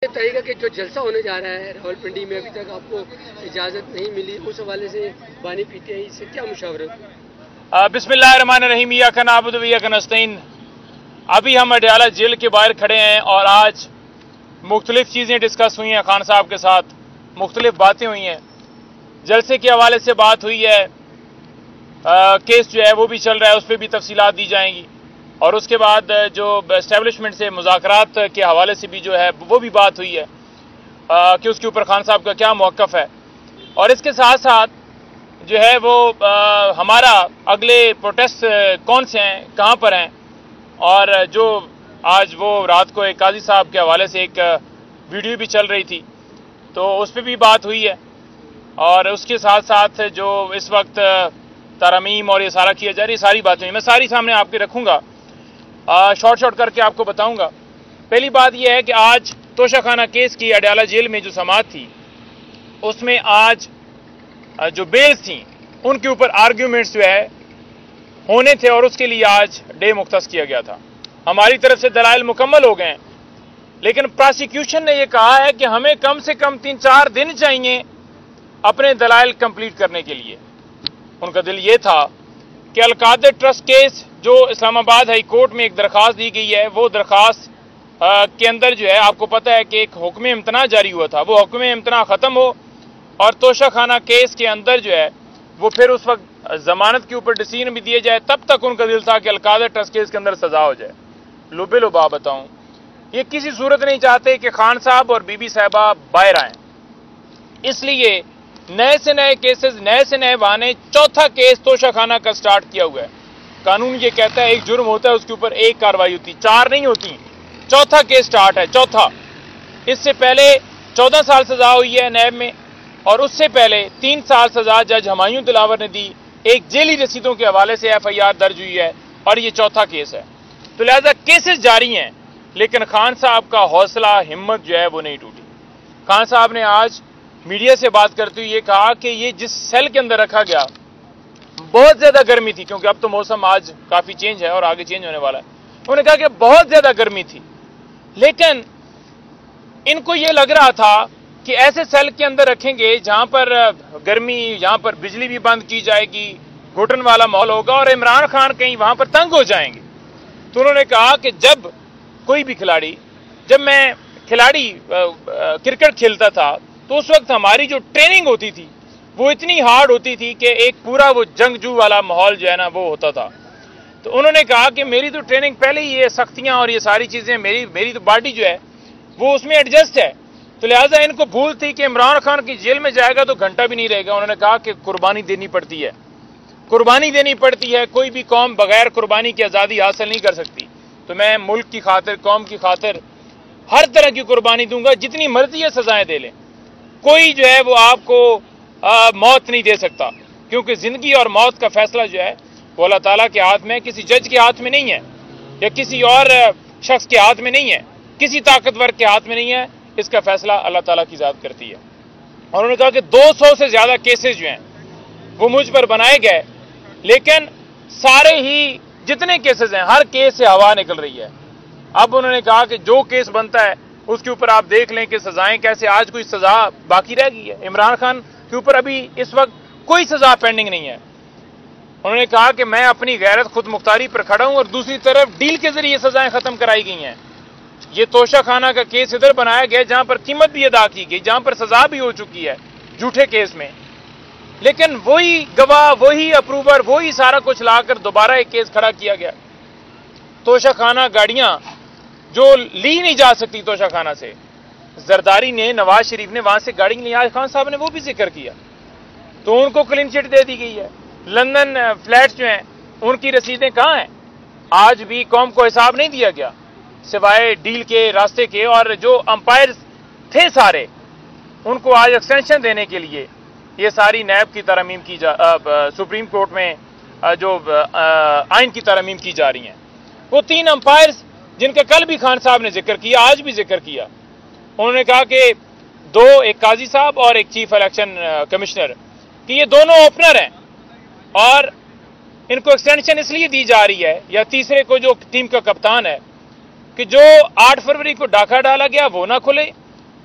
بتائیے گا کہ جو جلسہ ہونے جا رہا ہے راولپنڈی میں ابھی تک آپ کو اجازت نہیں ملی، اس حوالے سے بانی پی ٹی آئی سے کیا مشاورت؟ بسم اللہ الرحمن الرحیم، ایاک نعبد و ایاک نستعین۔ ابھی ہم اڈیالہ جیل کے باہر کھڑے ہیں اور آج مختلف چیزیں ڈسکس ہوئی ہیں خان صاحب کے ساتھ، مختلف باتیں ہوئی ہیں، جلسے کے حوالے سے بات ہوئی ہے، کیس جو ہے وہ بھی چل رہا ہے، اس پہ بھی تفصیلات دی جائیں گی، اور اس کے بعد جو اسٹیبلشمنٹ سے مذاکرات کے حوالے سے بھی جو ہے وہ بھی بات ہوئی ہے کہ اس کے اوپر خان صاحب کا کیا موقف ہے، اور اس کے ساتھ ساتھ جو ہے وہ ہمارا اگلے پروٹیسٹ کون سے ہیں، کہاں پر ہیں، اور جو آج وہ رات کو ایک قاضی صاحب کے حوالے سے ایک ویڈیو بھی چل رہی تھی تو اس پہ بھی بات ہوئی ہے، اور اس کے ساتھ ساتھ جو اس وقت ترمیم اور یہ سارا کیا جا رہا ہے، یہ ساری باتیں میں ساری سامنے آپ کے رکھوں گا، شارٹ کر کے آپ کو بتاؤں گا۔ پہلی بات یہ ہے کہ آج توشہ خانہ کیس کی اڈیالہ جیل میں جو سماعت تھی، اس میں آج جو بیلز تھیں ان کے اوپر آرگیومنٹس جو ہے ہونے تھے، اور اس کے لیے آج ڈے مختص کیا گیا تھا۔ ہماری طرف سے دلائل مکمل ہو گئے ہیں، لیکن پراسیکیوشن نے یہ کہا ہے کہ ہمیں کم سے کم 3-4 دن چاہیے اپنے دلائل کمپلیٹ کرنے کے لیے۔ ان کا دل یہ تھا کہ القادر ٹرسٹ کیس جو اسلام آباد ہائی کورٹ میں ایک درخواست دی گئی ہے، وہ درخواست کے اندر جو ہے آپ کو پتہ ہے کہ ایک حکم امتناع جاری ہوا تھا، وہ حکم امتناع ختم ہو اور توشہ خانہ کیس کے اندر جو ہے وہ پھر اس وقت ضمانت کے اوپر ڈیسیژن بھی دیے جائے، تب تک ان کا دل تھا کہ القادر ٹرسٹ کیس کے اندر سزا ہو جائے۔ لبے لبا بتاؤں، یہ کسی صورت نہیں چاہتے کہ خان صاحب اور بی بی صاحبہ باہر آئیں، اس لیے نئے سے نئے کیسز، نئے سے نئے بہانے، چوتھا کیس توشہ خانہ کا سٹارٹ کیا ہوا ہے۔ قانون یہ کہتا ہے ایک جرم ہوتا ہے اس کے اوپر ایک کارروائی ہوتی، 4 نہیں ہوتی، چوتھا کیس سٹارٹ ہے، چوتھا۔ اس سے پہلے 14 سال سزا ہوئی ہے نیب میں، اور اس سے پہلے 3 سال سزا جج ہمایوں دلاور نے دی، ایک جیلی رسیدوں کے حوالے سے FIR درج ہوئی ہے، اور یہ چوتھا کیس ہے۔ تو لہذا کیسز جاری ہیں، لیکن خان صاحب کا حوصلہ، ہمت جو ہے وہ نہیں ٹوٹی۔ خان صاحب نے آج میڈیا سے بات کرتے ہوئے یہ کہا کہ یہ جس سیل کے اندر رکھا گیا، بہت زیادہ گرمی تھی، کیونکہ اب تو موسم آج کافی چینج ہے اور آگے چینج ہونے والا ہے، انہوں نے کہا کہ بہت زیادہ گرمی تھی، لیکن ان کو یہ لگ رہا تھا کہ ایسے سیل کے اندر رکھیں گے جہاں پر گرمی، یہاں پر بجلی بھی بند کی جائے گی، گھٹن والا ماحول ہوگا، اور عمران خان کہیں وہاں پر تنگ ہو جائیں گے۔ تو انہوں نے کہا کہ جب کوئی بھی کھلاڑی، جب میں کھلاڑی کرکٹ کھیلتا تھا تو اس وقت ہماری جو ٹریننگ ہوتی تھی وہ اتنی ہارڈ ہوتی تھی کہ ایک پورا وہ جنگجو والا ماحول جو ہے نا وہ ہوتا تھا۔ تو انہوں نے کہا کہ میری تو ٹریننگ پہلے ہی یہ سختیاں اور یہ ساری چیزیں، میری تو باڈی جو ہے وہ اس میں ایڈجسٹ ہے، تو لہٰذا ان کو بھول تھی کہ عمران خان کی جیل میں جائے گا تو گھنٹہ بھی نہیں رہے گا۔ انہوں نے کہا کہ قربانی دینی پڑتی ہے، قربانی دینی پڑتی ہے، کوئی بھی قوم بغیر قربانی کی آزادی حاصل نہیں کر سکتی۔ تو میں ملک کی خاطر، قوم کی خاطر ہر طرح کی قربانی دوں گا، جتنی مرضی ہے سزائیں دے لیں، کوئی جو ہے وہ آپ کو موت نہیں دے سکتا، کیونکہ زندگی اور موت کا فیصلہ جو ہے وہ اللہ تعالیٰ کے ہاتھ میں، کسی جج کے ہاتھ میں نہیں ہے، یا کسی اور شخص کے ہاتھ میں نہیں ہے، کسی طاقتور کے ہاتھ میں نہیں ہے، اس کا فیصلہ اللہ تعالیٰ کی ذات کرتی ہے۔ اور انہوں نے کہا کہ 200 سے زیادہ کیسز جو ہیں وہ مجھ پر بنائے گئے، لیکن سارے ہی جتنے کیسز ہیں، ہر کیس سے ہوا نکل رہی ہے۔ اب انہوں نے کہا کہ جو کیس بنتا ہے اس کے اوپر آپ دیکھ لیں کہ سزائیں کیسے، آج کوئی سزا باقی رہ گئی ہے، عمران خان کے اوپر ابھی اس وقت کوئی سزا پینڈنگ نہیں ہے۔ انہوں نے کہا کہ میں اپنی غیرت، خود مختاری پر کھڑا ہوں، اور دوسری طرف ڈیل کے ذریعے سزائیں ختم کرائی گئی ہیں۔ یہ توشہ خانہ کا کیس ادھر بنایا گیا جہاں پر قیمت بھی ادا کی گئی، جہاں پر سزا بھی ہو چکی ہے جھوٹے کیس میں، لیکن وہی گواہ، وہی اپروور، وہی سارا کچھ لا کر دوبارہ ایک کیس کھڑا کیا گیا۔ توشہ خانہ گاڑیاں جو لی نہیں جا سکتی توشہ خانہ سے، زرداری نے، نواز شریف نے وہاں سے گاڑی لیا، خان صاحب نے وہ بھی ذکر کیا، تو ان کو کلین چٹ دے دی گئی ہے۔ لندن فلیٹس جو ہیں ان کی رسیدیں کہاں ہیں؟ آج بھی قوم کو حساب نہیں دیا گیا سوائے ڈیل کے راستے کے، اور جو امپائرز تھے سارے ان کو آج ایکسٹینشن دینے کے لیے یہ ساری نیب کی ترامیم کی سپریم کورٹ میں جو آئین کی ترامیم کی جا رہی ہیں، وہ 3 امپائرز جن کا کل بھی خان صاحب نے ذکر کیا، آج بھی ذکر کیا، انہوں نے کہا کہ 2، ایک قاضی صاحب اور ایک چیف الیکشن کمشنر، کہ یہ دونوں اوپنر ہیں، اور ان کو ایکسٹینشن اس لیے دی جا رہی ہے، یا تیسرے کو جو ٹیم کا کپتان ہے، کہ جو 8 فروری کو ڈاکہ ڈالا گیا وہ نہ کھلے،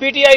PTI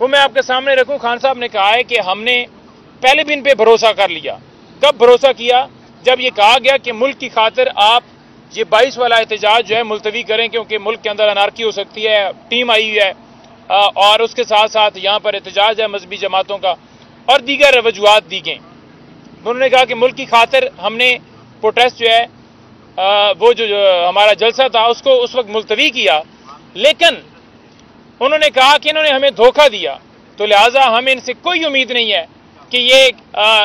وہ میں آپ کے سامنے رکھوں. خان صاحب نے کہا ہے کہ ہم نے پہلے بھی ان پہ بھروسہ کر لیا. کب بھروسہ کیا؟ جب یہ کہا گیا کہ ملک کی خاطر آپ یہ 22 والا احتجاج جو ہے ملتوی کریں کیونکہ ملک کے اندر انارکی ہو سکتی ہے. ٹیم آئی ہوئی ہے اور اس کے ساتھ ساتھ یہاں پر احتجاج ہے مذہبی جماعتوں کا اور دیگر وجوہات دی گئیں. انہوں نے کہا کہ ملک کی خاطر ہم نے پروٹیسٹ جو ہے وہ جو ہمارا جلسہ تھا اس کو اس وقت ملتوی کیا. لیکن انہوں نے کہا کہ انہوں نے ہمیں دھوکہ دیا تو لہٰذا ہمیں ان سے کوئی امید نہیں ہے کہ یہ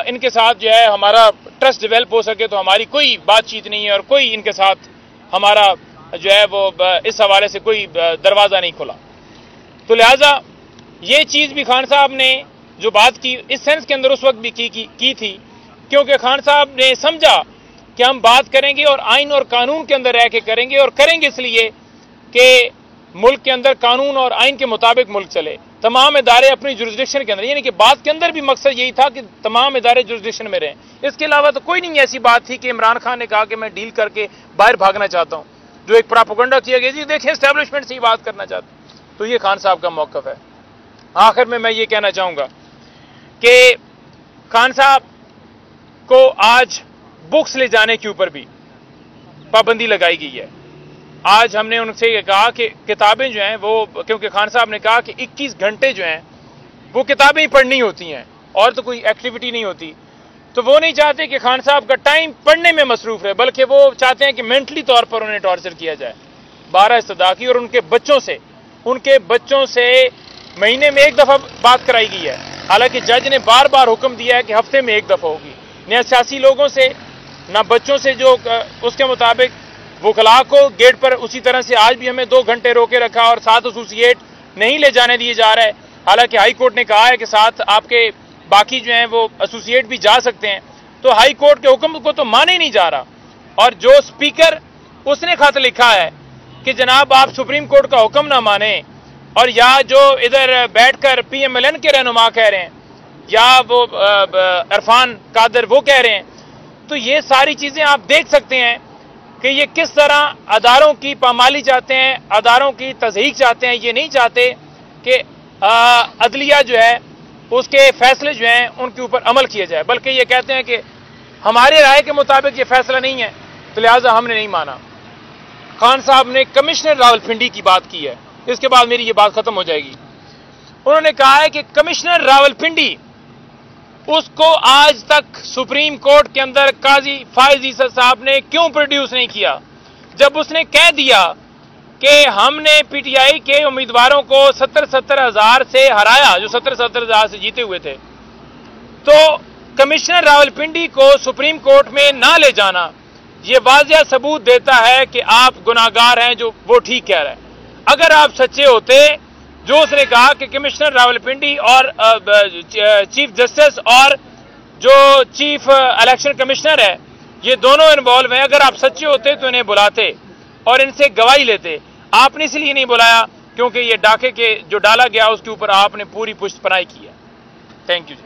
ان کے ساتھ جو ہے ہمارا ٹرسٹ ڈیولپ ہو سکے. تو ہماری کوئی بات چیت نہیں ہے اور کوئی ان کے ساتھ ہمارا جو ہے وہ اس حوالے سے کوئی دروازہ نہیں کھلا. تو لہٰذا یہ چیز بھی خان صاحب نے جو بات کی اس سینس کے اندر اس وقت بھی کی تھی کیونکہ خان صاحب نے سمجھا کہ ہم بات کریں گے اور آئین اور قانون کے اندر رہ کے کریں گے اور کریں گے اس لیے کہ ملک کے اندر قانون اور آئین کے مطابق ملک چلے. تمام ادارے اپنی جورسڈکشن کے اندر یعنی کہ بات کے اندر بھی مقصد یہی تھا کہ تمام ادارے جورسڈکشن میں رہیں. اس کے علاوہ تو کوئی نہیں ایسی بات تھی کہ عمران خان نے کہا کہ میں ڈیل کر کے باہر بھاگنا چاہتا ہوں جو ایک پراپیگنڈا کیا گیا. جی دیکھیں اسٹیبلشمنٹ سے ہی بات کرنا چاہتا ہوں. تو یہ خان صاحب کا موقف ہے. آخر میں یہ کہنا چاہوں گا کہ خان صاحب کو آج بکس لے جانے کے اوپر بھی پابندی لگائی گئی ہے. آج ہم نے ان سے یہ کہا کہ کتابیں جو ہیں وہ کیونکہ خان صاحب نے کہا کہ 21 گھنٹے جو ہیں وہ کتابیں ہی پڑھنی ہوتی ہیں اور تو کوئی ایکٹیویٹی نہیں ہوتی. تو وہ نہیں چاہتے کہ خان صاحب کا ٹائم پڑھنے میں مصروف رہے بلکہ وہ چاہتے ہیں کہ مینٹلی طور پر انہیں ٹارچر کیا جائے. 12 استدعا کی اور ان کے بچوں سے مہینے میں ایک دفعہ بات کرائی گئی ہے. حالانکہ جج نے بار بار حکم دیا ہے کہ ہفتے میں ایک دفعہ ہوگی. نہ سیاسی لوگوں سے نہ بچوں سے جو اس کے مطابق وکلاء کو گیٹ پر اسی طرح سے آج بھی ہمیں 2 گھنٹے روکے رکھا اور ساتھ ایسوسیٹ نہیں لے جانے دیے جا رہا ہے. حالانکہ ہائی کورٹ نے کہا ہے کہ ساتھ آپ کے باقی جو ہیں وہ ایسوسیٹ بھی جا سکتے ہیں. تو ہائی کورٹ کے حکم کو تو مانے ہی نہیں جا رہا. اور جو اسپیکر اس نے خط لکھا ہے کہ جناب آپ سپریم کورٹ کا حکم نہ مانیں اور یا جو ادھر بیٹھ کر پی ایم ایل این کے رہنما کہہ رہے ہیں یا وہ عرفان قادر وہ کہہ رہے ہیں. تو یہ ساری چیزیں آپ دیکھ سکتے ہیں کہ یہ کس طرح اداروں کی پامالی چاہتے ہیں, اداروں کی تضحیق چاہتے ہیں. یہ نہیں چاہتے کہ عدلیہ جو ہے اس کے فیصلے جو ہیں ان کے اوپر عمل کیا جائے بلکہ یہ کہتے ہیں کہ ہمارے رائے کے مطابق یہ فیصلہ نہیں ہے تو لہٰذا ہم نے نہیں مانا. خان صاحب نے کمشنر راولپنڈی کی بات کی ہے. اس کے بعد میری یہ بات ختم ہو جائے گی. انہوں نے کہا ہے کہ کمشنر راولپنڈی اس کو آج تک سپریم کورٹ کے اندر قاضی فائز عیسیٰ صاحب نے کیوں پروڈیوس نہیں کیا. جب اس نے کہہ دیا کہ ہم نے پی ٹی آئی کے امیدواروں کو 70 ہزار سے ہرایا جو 70 ہزار سے جیتے ہوئے تھے تو کمشنر راولپنڈی کو سپریم کورٹ میں نہ لے جانا یہ واضح ثبوت دیتا ہے کہ آپ گناہگار ہیں جو وہ ٹھیک کہہ رہے ہیں. اگر آپ سچے ہوتے جو اس نے کہا کہ کمشنر راولپنڈی اور چیف جسٹس اور جو چیف الیکشن کمشنر ہے یہ دونوں انوالو ہیں, اگر آپ سچے ہوتے تو انہیں بلاتے اور ان سے گواہی لیتے. آپ نے اس لیے نہیں بلایا کیونکہ یہ ڈاکے کے جو ڈالا گیا اس کے اوپر آپ نے پوری پشت پناہی کی ہے. Thank you G.